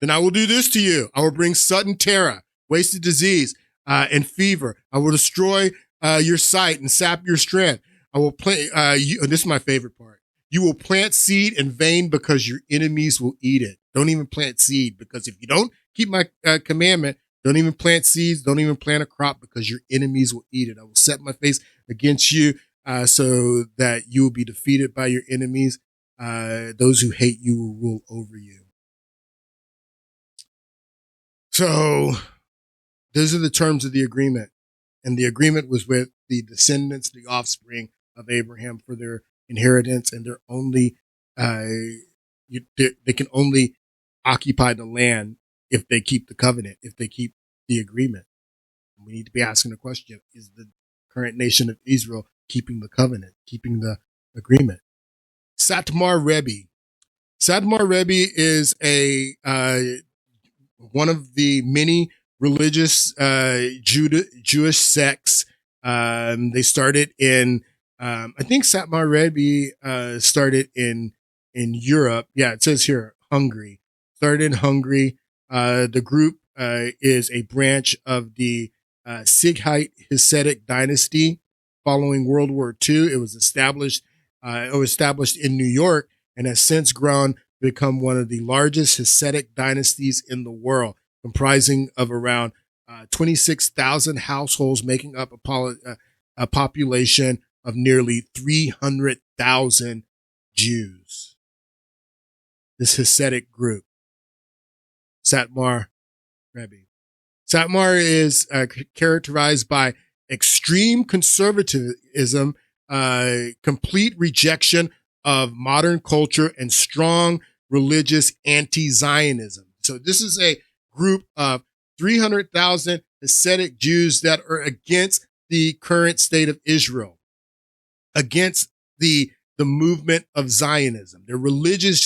then I will do this to you. I will bring sudden terror, wasted disease, and fever. I will destroy your sight and sap your strength. I will plant, this is my favorite part. You will plant seed in vain because your enemies will eat it. Don't even plant seed, because if you don't keep my commandment, don't even plant seeds, don't even plant a crop, because your enemies will eat it. I will set my face against you so that you will be defeated by your enemies. Those who hate you will rule over you. So those are the terms of the agreement. And the agreement was with the descendants, the offspring of Abraham, for their inheritance, and they're only they can only occupy the land if they keep the covenant, if they keep the agreement. And we need to be asking the question, is the current nation of Israel keeping the covenant, keeping the agreement? Satmar Rebbe. Satmar Rebbe is one of the many religious Jewish sects. They started in I think Satmar Rebbe started in Europe. Yeah, it says here Hungary. Started in Hungary. The group is a branch of the Sikhite Hasidic dynasty. Following World War II, it was established in New York and has since grown become one of the largest Hasidic dynasties in the world, comprising of around 26,000 households, making up a population of nearly 300,000 Jews. This Hasidic group, Satmar Rebbe. Satmar is characterized by extreme conservatism, complete rejection of modern culture, and strong religious anti-Zionism. So this is a group of 300,000 Hasidic Jews that are against the current state of Israel, against the movement of Zionism. They're religious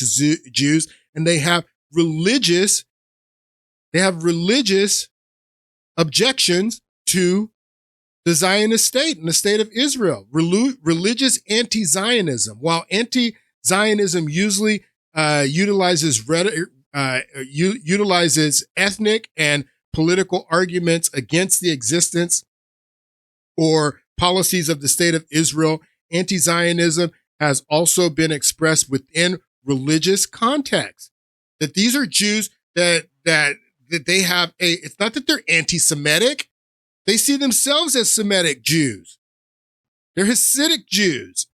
Jews, and they have religious objections to the Zionist state and the state of Israel. Religious anti-Zionism. While anti-Zionism usually utilizes ethnic and political arguments against the existence or policies of the state of Israel, anti-Zionism has also been expressed within religious context. That these are Jews that they have it's not that they're anti-Semitic. They see themselves as Semitic Jews. They're Hasidic Jews,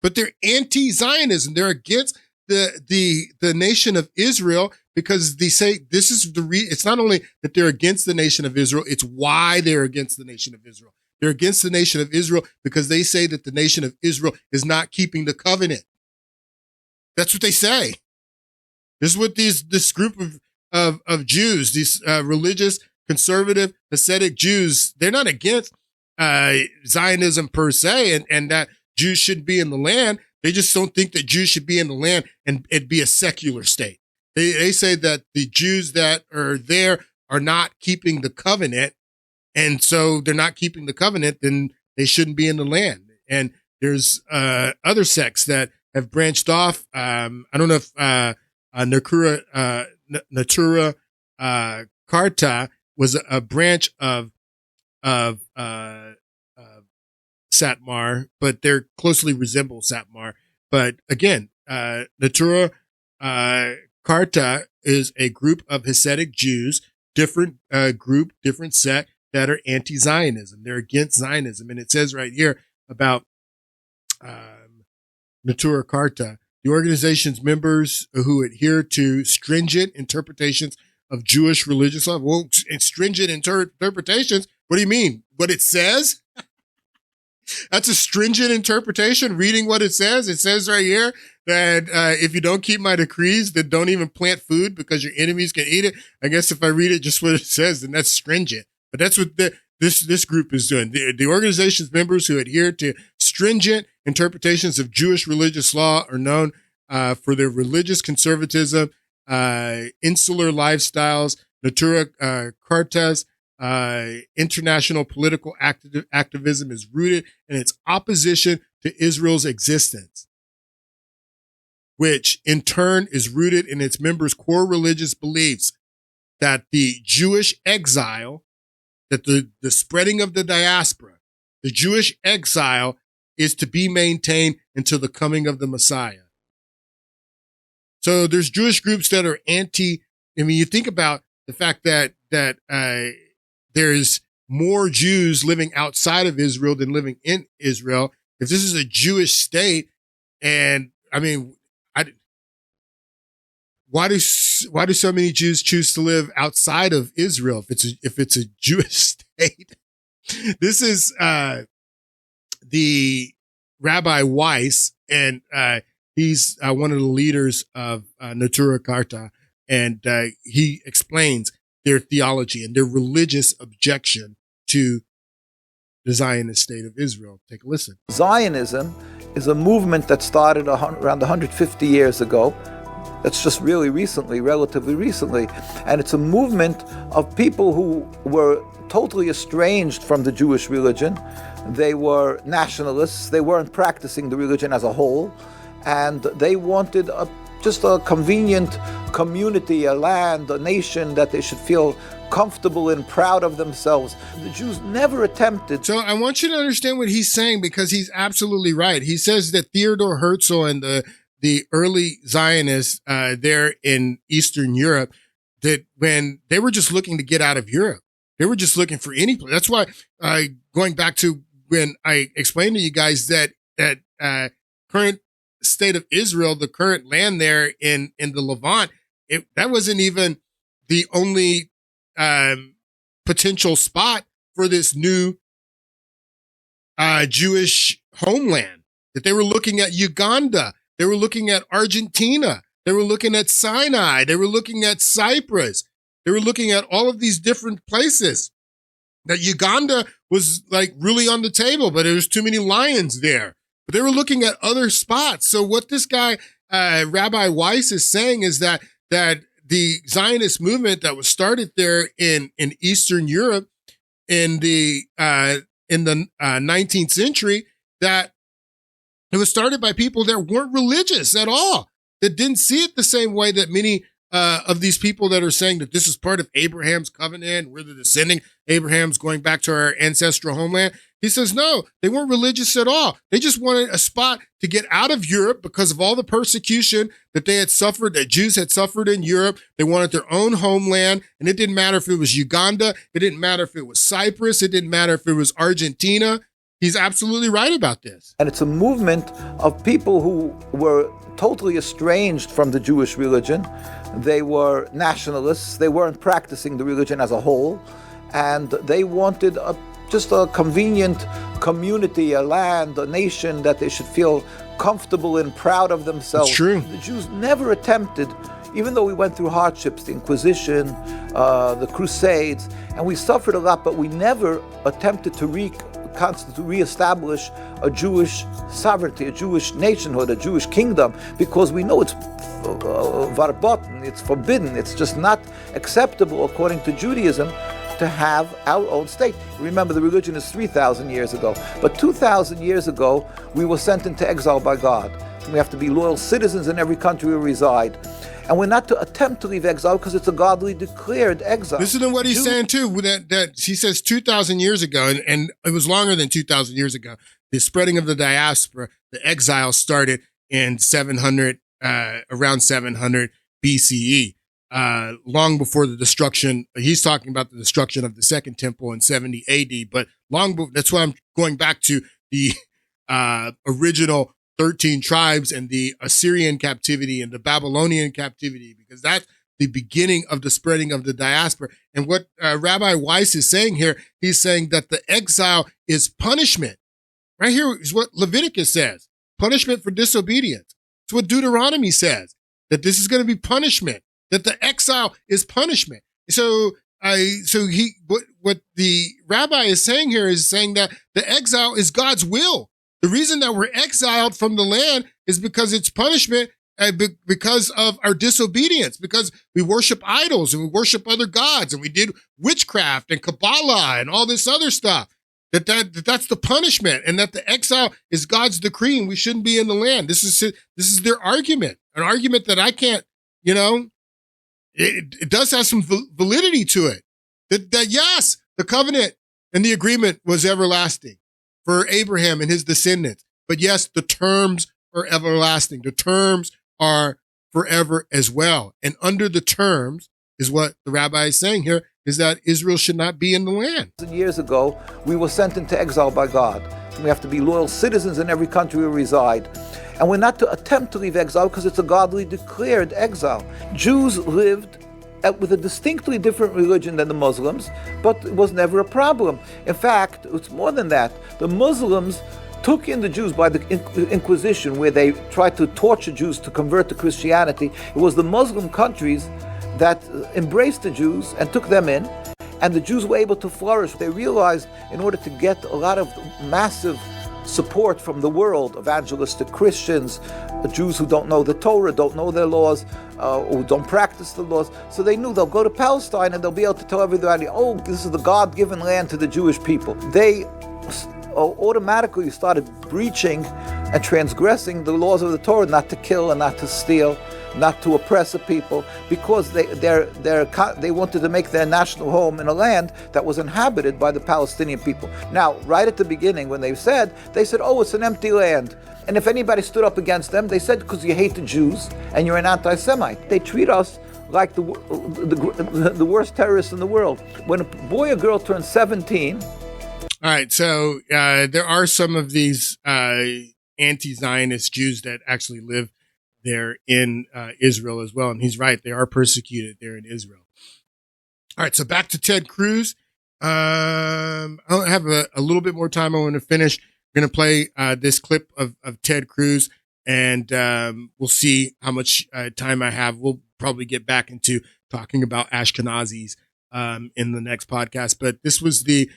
but they're anti-Zionism. They're against the nation of Israel because they say this is it's not only that they're against the nation of Israel, it's why they're against the nation of Israel. They're against the nation of Israel because they say that the nation of Israel is not keeping the covenant. That's what they say. This is what this group of Jews, these religious, conservative, Hasidic Jews, they're not against Zionism per se, and that Jews should be in the land. They just don't think that Jews should be in the land and it be a secular state. They say that the Jews that are there are not keeping the covenant, and so they're not keeping the covenant, then they shouldn't be in the land. And there's other sects that have branched off. I don't know if Natura Karta was a branch of Satmar, but they're closely resemble Satmar. But again, Natura Karta is a group of Hasidic Jews, different group, different sect that are anti-Zionism. They're against Zionism. And it says right here about Natura Karta, the organization's members who adhere to stringent interpretations of Jewish religious law. Well, stringent interpretations, what do you mean? What it says? That's a stringent interpretation, reading what it says. It says right here that if you don't keep my decrees, then don't even plant food because your enemies can eat it. I guess if I read it just what it says, then that's stringent. But that's what this group is doing. The organization's members who adhere to stringent interpretations of Jewish religious law are known for their religious conservatism, insular lifestyles, Natura Karta's international political activism is rooted in its opposition to Israel's existence, which in turn is rooted in its members' core religious beliefs that the Jewish exile, that the spreading of the diaspora, the Jewish exile is to be maintained until the coming of the Messiah. So there's Jewish groups that are anti. I mean, you think about the fact that there's more Jews living outside of Israel than living in Israel. If this is a Jewish state, and I mean, why do so many Jews choose to live outside of Israel if it's a Jewish state? This is the Rabbi Weiss, and he's one of the leaders of Natura Karta, and he explains their theology and their religious objection to the Zionist state of Israel. Take a listen. Zionism is a movement that started around 150 years ago. That's just really recently, relatively recently. And it's a movement of people who were totally estranged from the Jewish religion. They were nationalists. They weren't practicing the religion as a whole. And they wanted just a convenient community, a land, a nation that they should feel comfortable and proud of themselves. The Jews never attempted. So I want you to understand what he's saying, because he's absolutely right. He says that Theodor Herzl and the early Zionists there in Eastern Europe, that when they were just looking to get out of Europe, they were just looking for any place. That's why going back to when I explained to you guys that current state of Israel, the current land there in the Levant, that wasn't even the only potential spot for this new Jewish homeland. That they were looking at Uganda, they were looking at Argentina, they were looking at Sinai, they were looking at Cyprus, they were looking at all of these different places. That Uganda was like really on the table, but there was too many lions there. But they were looking at other spots. So what this guy, Rabbi Weiss, is saying is that the Zionist movement that was started there in Eastern Europe in the 19th century, that it was started by people that weren't religious at all, that didn't see it the same way that many of these people that are saying that this is part of Abraham's covenant, we're the descendant, Abraham's going back to our ancestral homeland. He says, no, they weren't religious at all. They just wanted a spot to get out of Europe because of all the persecution that they had suffered, that Jews had suffered in Europe. They wanted their own homeland. And it didn't matter if it was Uganda. It didn't matter if it was Cyprus. It didn't matter if it was Argentina. He's absolutely right about this. And it's a movement of people who were totally estranged from the Jewish religion. They were nationalists. They weren't practicing the religion as a whole. And they wanted just a convenient community, a land, a nation that they should feel comfortable and proud of themselves. It's true. The Jews never attempted, even though we went through hardships, the Inquisition, the Crusades, and we suffered a lot, but we never attempted to reestablish a Jewish sovereignty, a Jewish nationhood, a Jewish kingdom, because we know it's verboten, it's forbidden, it's just not acceptable according to Judaism to have our own state. Remember, the religion is 3,000 years ago, but 2,000 years ago, we were sent into exile by God. We have to be loyal citizens in every country we reside. And we're not to attempt to leave exile because it's a godly declared exile. Listen to what he's saying too, that he says 2,000 years ago, and it was longer than 2,000 years ago. The spreading of the diaspora, the exile started in 700, around 700 BCE. Long before the destruction, he's talking about the destruction of the Second Temple in 70 AD, but long before, that's why I'm going back to the original 13 tribes and the Assyrian captivity and the Babylonian captivity, because that's the beginning of the spreading of the diaspora. And what Rabbi Weiss is saying here, he's saying that the exile is punishment. Right here is what Leviticus says, punishment for disobedience. It's what Deuteronomy says, that this is going to be punishment, that the exile is punishment. So what the rabbi is saying here is saying that the exile is God's will. The reason that we're exiled from the land is because it's punishment, because of our disobedience, because we worship idols and we worship other gods and we did witchcraft and Kabbalah and all this other stuff. That's the punishment, and that the exile is God's decree and we shouldn't be in the land. This is their argument, an argument that I can't, it does have some validity to it. That yes, the covenant and the agreement was everlasting for Abraham and his descendants. But yes, the terms are everlasting. The terms are forever as well. And under the terms is what the rabbi is saying here, is that Israel should not be in the land. Years ago, we were sent into exile by God. We have to be loyal citizens in every country we reside. And we're not to attempt to leave exile because it's a godly declared exile. Jews lived with a distinctly different religion than the Muslims, but it was never a problem. In fact, it's more than that. The Muslims took in the Jews by the Inquisition, where they tried to torture Jews to convert to Christianity. It was the Muslim countries that embraced the Jews and took them in, and the Jews were able to flourish. They realized in order to get a lot of massive support from the world, evangelistic Christians, Jews who don't know the Torah, don't know their laws, who don't practice the laws. So they knew they'll go to Palestine and they'll be able to tell everybody, oh, this is the God-given land to the Jewish people. They automatically started breaching and transgressing the laws of the Torah, not to kill and not to steal, not to oppress a people, because they wanted to make their national home in a land that was inhabited by the Palestinian people. Now, right at the beginning, when they said, oh, it's an empty land. And if anybody stood up against them, they said, because you hate the Jews and you're an anti-Semite. They treat us like the worst terrorists in the world. When a boy or girl turns 17... All right, so there are some of these anti-Zionist Jews that actually live there in Israel as well. And he's right, they are persecuted there in Israel. All right, so back to Ted Cruz. I have a little bit more time I want to finish. I'm going to play this clip of Ted Cruz, and we'll see how much time I have. We'll probably get back into talking about Ashkenazis in the next podcast. But this was the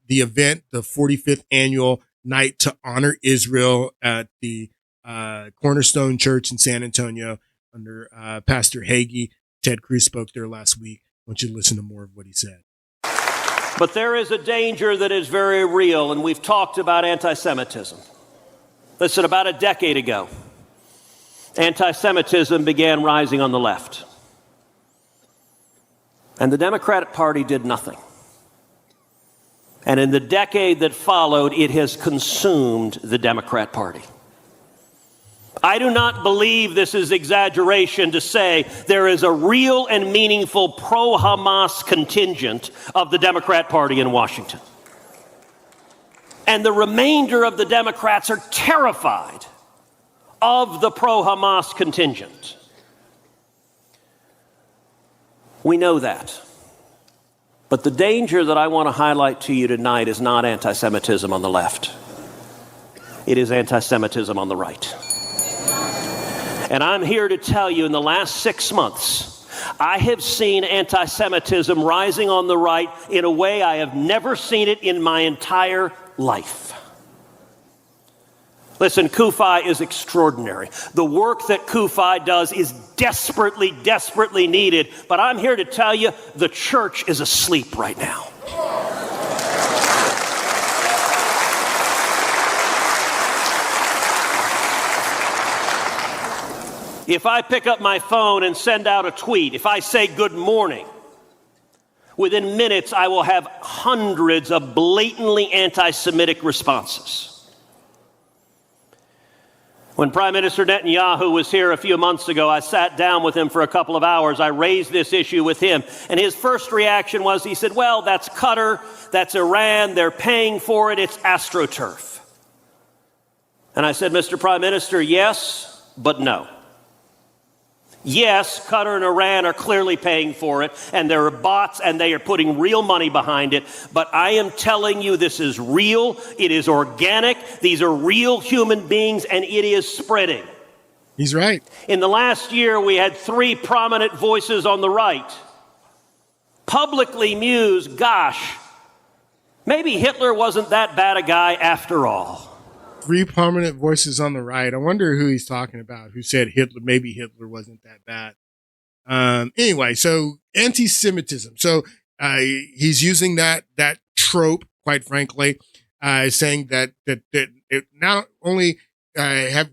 event, the 45th annual night to honor Israel at the Cornerstone Church in San Antonio under Pastor Hagee. Ted Cruz spoke there last week. I want you to listen to more of what he said. But there is a danger that is very real, and we've talked about anti-Semitism. Listen, about a decade ago, anti-Semitism began rising on the left. And the Democratic Party did nothing. And in the decade that followed, it has consumed the Democrat Party. I do not believe this is exaggeration to say there is a real and meaningful pro-Hamas contingent of the Democrat Party in Washington. And the remainder of the Democrats are terrified of the pro-Hamas contingent. We know that. But the danger that I want to highlight to you tonight is not anti-Semitism on the left. It is anti-Semitism on the right. And I'm here to tell you, in the last 6 months, I have seen anti-Semitism rising on the right in a way I have never seen it in my entire life. Listen, CUFI is extraordinary. The work that CUFI does is desperately, desperately needed. But I'm here to tell you, the church is asleep right now. If I pick up my phone and send out a tweet, if I say good morning, within minutes I will have hundreds of blatantly anti-Semitic responses. When Prime Minister Netanyahu was here a few months ago, I sat down with him for a couple of hours. I raised this issue with him. And his first reaction was, he said, well, that's Qatar, that's Iran, they're paying for it, it's AstroTurf. And I said, Mr. Prime Minister, yes, but no. Yes, Qatar and Iran are clearly paying for it, and there are bots, and they are putting real money behind it. But I am telling you, this is real, it is organic, these are real human beings, and it is spreading. He's right. In the last year, we had 3 prominent voices on the right publicly muse, gosh, maybe Hitler wasn't that bad a guy after all. 3 prominent voices on the right. I wonder who he's talking about, who said maybe Hitler wasn't that bad. Anyway, so anti-Semitism. So he's using that trope, quite frankly, saying that it not only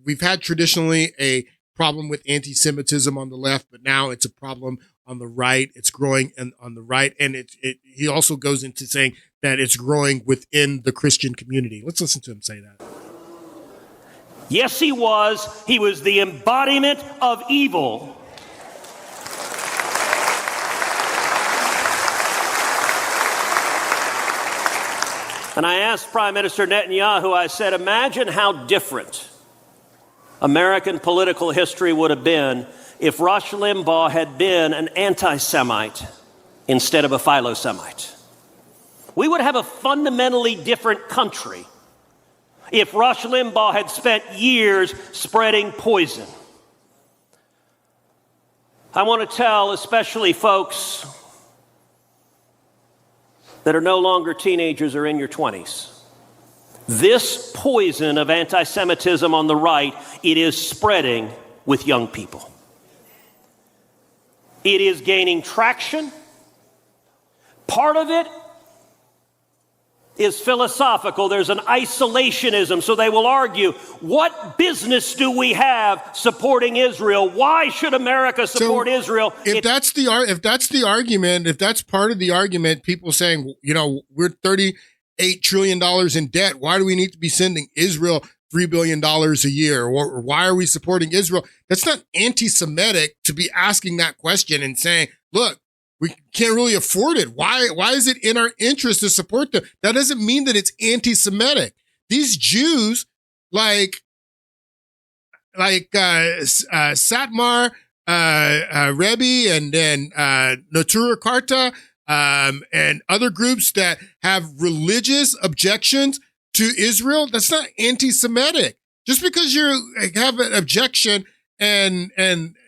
we've had traditionally a problem with anti-Semitism on the left, but now it's a problem on the right. It's growing on the right, and he also goes into saying that it's growing within the Christian community. Let's listen to him say that. Yes, he was. He was the embodiment of evil. And I asked Prime Minister Netanyahu, I said, imagine how different American political history would have been if Rush Limbaugh had been an anti-Semite instead of a philo-Semite. We would have a fundamentally different country if Rush Limbaugh had spent years spreading poison. I want to tell especially folks that are no longer teenagers or in your 20s, this poison of anti-Semitism on the right, it is spreading with young people. It is gaining traction. Part of it is philosophical. There's an isolationism. So they will argue, what business do we have supporting Israel? Why should America support Israel? If that's the argument, if that's part of the argument, people saying, we're $38 trillion in debt. Why do we need to be sending Israel $3 billion a year? Or why are we supporting Israel? That's not anti-Semitic to be asking that question and saying, look, we can't really afford it. Why is it in our interest to support them? That doesn't mean that it's anti-Semitic. These Jews, like Satmar, Rebbe, and then Natura Karta, and other groups that have religious objections to Israel, that's not anti-Semitic. Just because you have an objection and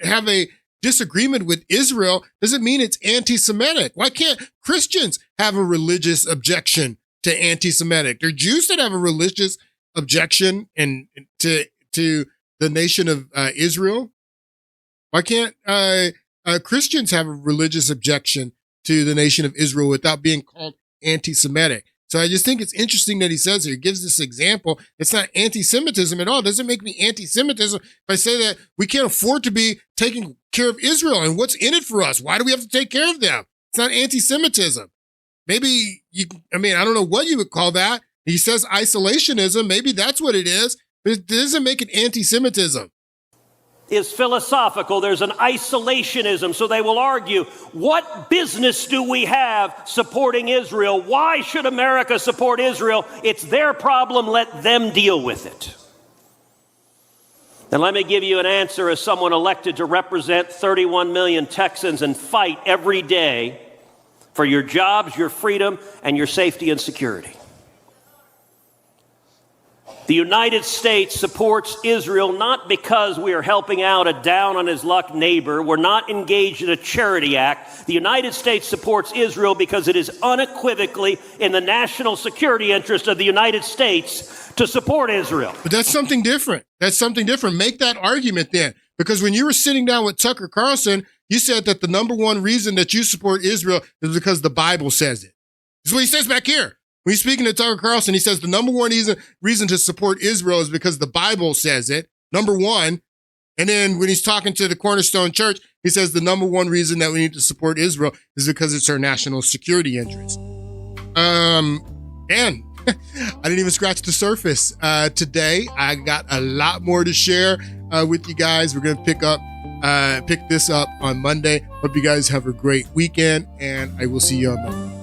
have a disagreement with Israel doesn't mean it's anti-Semitic. Why can't Christians have a religious objection to anti-Semitic? There are Jews that have a religious objection to the nation of Israel. Why can't Christians have a religious objection to the nation of Israel without being called anti-Semitic? So I just think it's interesting that he says here, he gives this example. It's not anti-Semitism at all. It doesn't make me anti-Semitism if I say that we can't afford to be taking care of Israel. And what's in it for us? Why do we have to take care of them? It's not anti-Semitism. Maybe I don't know what you would call that. He says isolationism. Maybe that's what it is. But it doesn't make it anti-Semitism. Is philosophical. There's an isolationism. So they will argue, what business do we have supporting Israel? Why should America support Israel? It's their problem. Let them deal with it. And let me give you an answer as someone elected to represent 31 million Texans and fight every day for your jobs, your freedom, and your safety and security. The United States supports Israel not because we are helping out a down-on-his-luck neighbor. We're not engaged in a charity act. The United States supports Israel because it is unequivocally in the national security interest of the United States to support Israel. But that's something different. That's something different. Make that argument then. Because when you were sitting down with Tucker Carlson, you said that the number one reason that you support Israel is because the Bible says it. This is what he says back here. When he's speaking to Tucker Carlson, he says the number one reason to support Israel is because the Bible says it, number one. And then when he's talking to the Cornerstone Church, he says the number one reason that we need to support Israel is because it's our national security interest. And I didn't even scratch the surface today. I got a lot more to share with you guys. We're going to pick this up on Monday. Hope you guys have a great weekend, and I will see you on Monday.